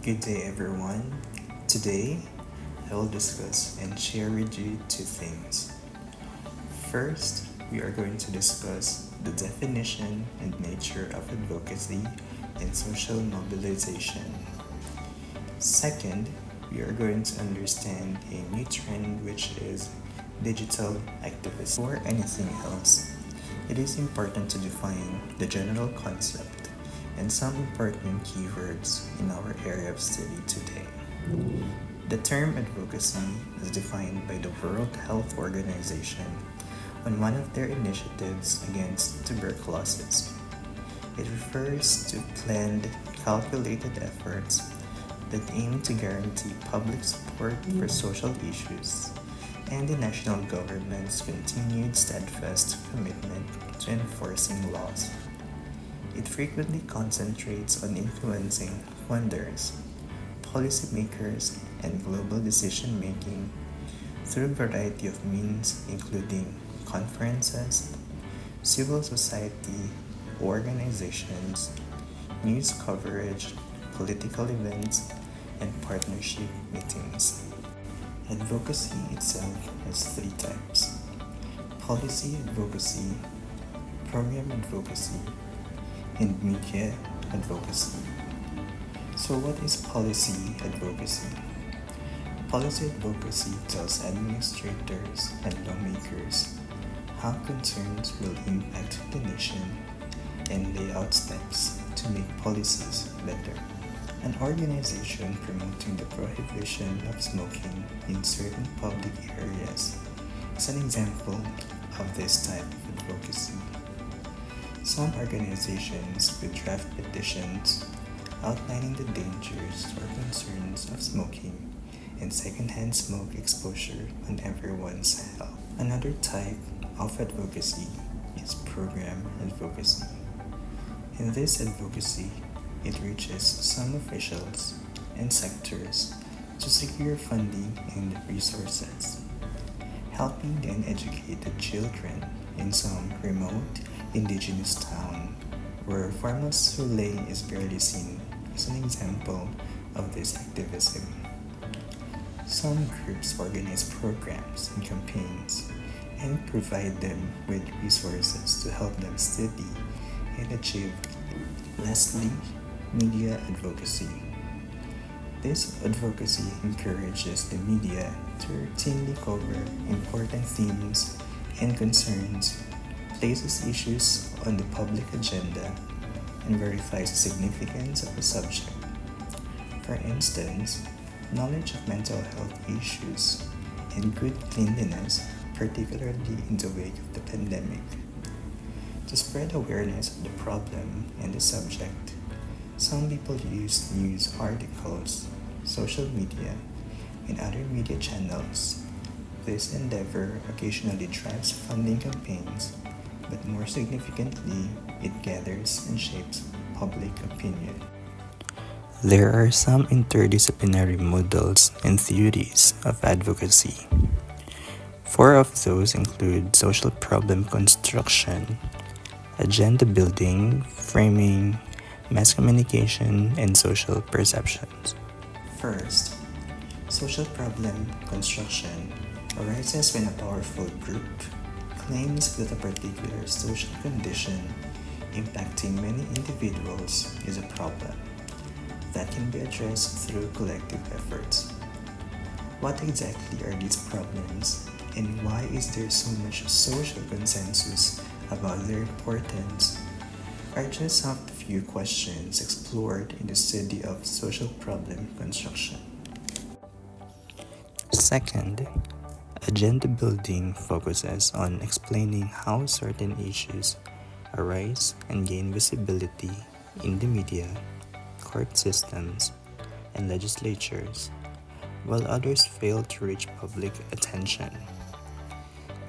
Good day, everyone. Today, I will discuss and share with you two things. First, we are going to discuss the definition and nature of advocacy and social mobilization. Second, we are going to understand a new trend which is digital activism. Before anything else, it is important to define the general concept and some important keywords in our area of study today. The term advocacy is defined by the World Health Organization on one of their initiatives against tuberculosis. It refers to planned, calculated efforts that aim to guarantee public support for social issues and the national government's continued steadfast commitment to enforcing laws. It frequently concentrates on influencing funders, policymakers, and global decision making through a variety of means, including conferences, civil society organizations, news coverage, political events, and partnership meetings. Advocacy itself has three types: policy advocacy, program advocacy, and media advocacy. So, what is policy advocacy? Policy advocacy tells administrators and lawmakers how concerns will impact the nation and lay out steps to make policies better. An organization promoting the prohibition of smoking in certain public areas is an example of this type of advocacy. Some organizations will draft petitions outlining the dangers or concerns of smoking and secondhand smoke exposure on everyone's health. Another type of advocacy is program advocacy. In this advocacy, it reaches some officials and sectors to secure funding and resources, helping the uneducated children in some remote indigenous town where formal schooling is barely seen is an example of this activism. Some groups organize programs and campaigns and provide them with resources to help them study and achieve. Lastly, media advocacy. This advocacy encourages the media to routinely cover important themes and concerns, places issues on the public agenda, and verifies the significance of a subject. For instance, knowledge of mental health issues and good cleanliness, particularly in the wake of the pandemic. To spread awareness of the problem and the subject, some people use news articles, social media, and other media channels. This endeavor occasionally drives funding campaigns, but more significantly, it gathers and shapes public opinion. There are some interdisciplinary models and theories of advocacy. Four of those include social problem construction, agenda building, framing, mass communication, and social perceptions. First, social problem construction arises when a powerful group claims that a particular social condition impacting many individuals is a problem that can be addressed through collective efforts. What exactly are these problems, and why is there so much social consensus about their importance? Are just some of the few questions explored in the study of social problem construction. Second, agenda building focuses on explaining how certain issues arise and gain visibility in the media, court systems, and legislatures, while others fail to reach public attention.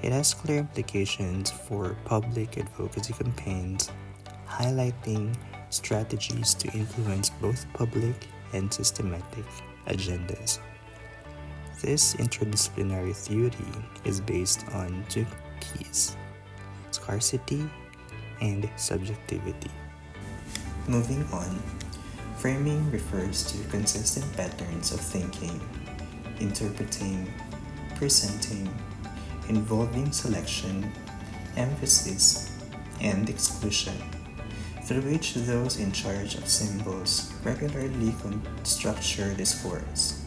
It has clear implications for public advocacy campaigns, highlighting strategies to influence both public and systematic agendas. This interdisciplinary theory is based on two keys: scarcity and subjectivity. Moving on, Framing refers to consistent patterns of thinking, interpreting, presenting, involving selection, emphasis, and exclusion, through which those in charge of symbols regularly structure discourse.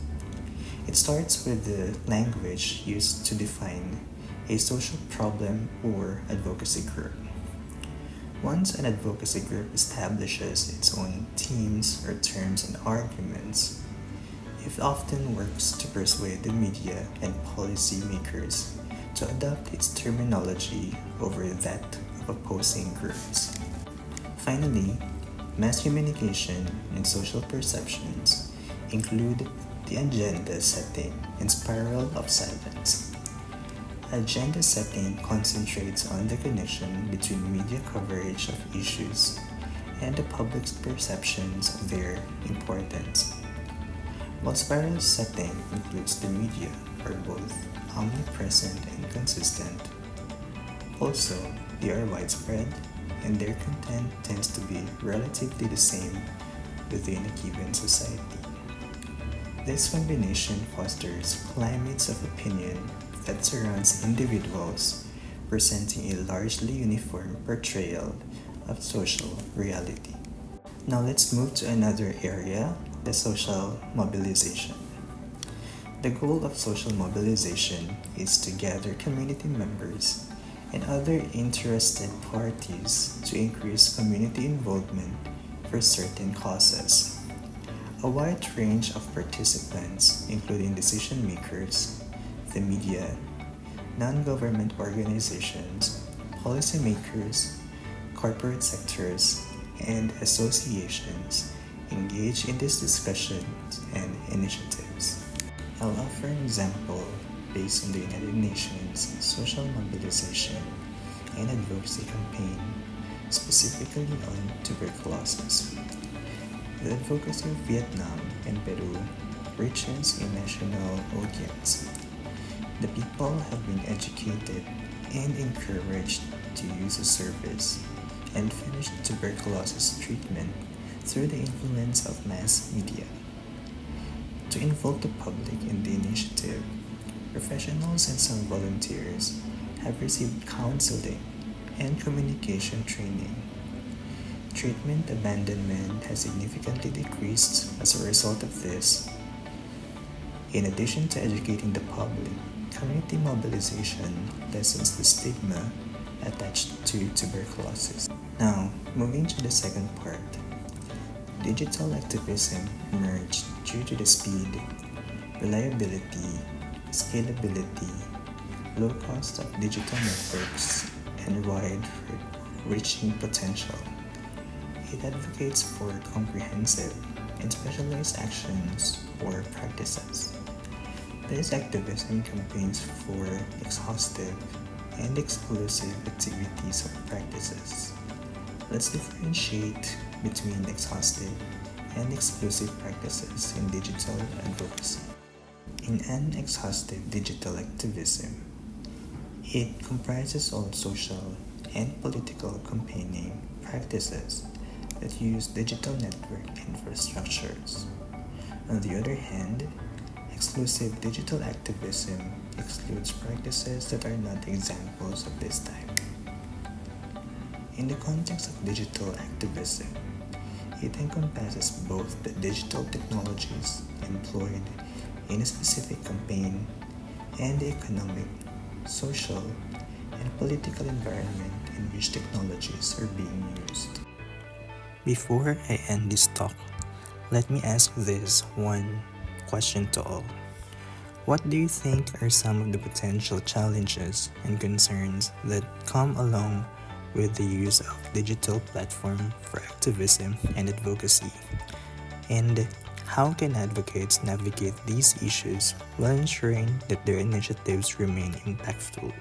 It starts with the language used to define a social problem or advocacy group. Once an advocacy group establishes its own themes or terms and arguments, it often works to persuade the media and policymakers to adopt its terminology over that of opposing groups. Finally, mass communication and social perceptions include the agenda setting and spiral of silence. Agenda setting concentrates on the connection between media coverage of issues and the public's perceptions of their importance, while spiral setting includes the media are both omnipresent and consistent. Also, they are widespread and their content tends to be relatively the same within a given society. This combination fosters climates of opinion that surrounds individuals presenting a largely uniform portrayal of social reality. Now let's move to another area, the social mobilization. The goal of social mobilization is to gather community members and other interested parties to increase community involvement for certain causes. A wide range of participants, including decision makers, the media, non-government organizations, policymakers, corporate sectors, and associations, engage in these discussions and initiatives. I'll offer an example based on the United Nations Social Mobilization and Advocacy Campaign, specifically on tuberculosis. The advocacy of Vietnam and Peru reaches a national audience. The people have been educated and encouraged to use the service and finish tuberculosis treatment through the influence of mass media. To involve the public in the initiative, professionals and some volunteers have received counseling and communication training. Treatment abandonment has significantly decreased as a result of this. In addition to educating the public, community mobilization lessens the stigma attached to tuberculosis. Now, moving to the second part. Digital activism emerged due to the speed, reliability, scalability, low cost of digital networks, and wide-reaching potential. It advocates for comprehensive and specialized actions or practices. This activism campaigns for exhaustive and exclusive activities or practices. Let's differentiate between exhaustive and exclusive practices in digital advocacy. In an exhaustive digital activism, it comprises all social and political campaigning practices that use digital network infrastructures. On the other hand, exclusive digital activism excludes practices that are not examples of this type. In the context of digital activism, it encompasses both the digital technologies employed in a specific campaign and the economic, social, and political environment in which technologies are being used. Before I end this talk, let me ask this one question to all. What do you think are some of the potential challenges and concerns that come along with the use of digital platform for activism and advocacy? And how can advocates navigate these issues while ensuring that their initiatives remain impactful?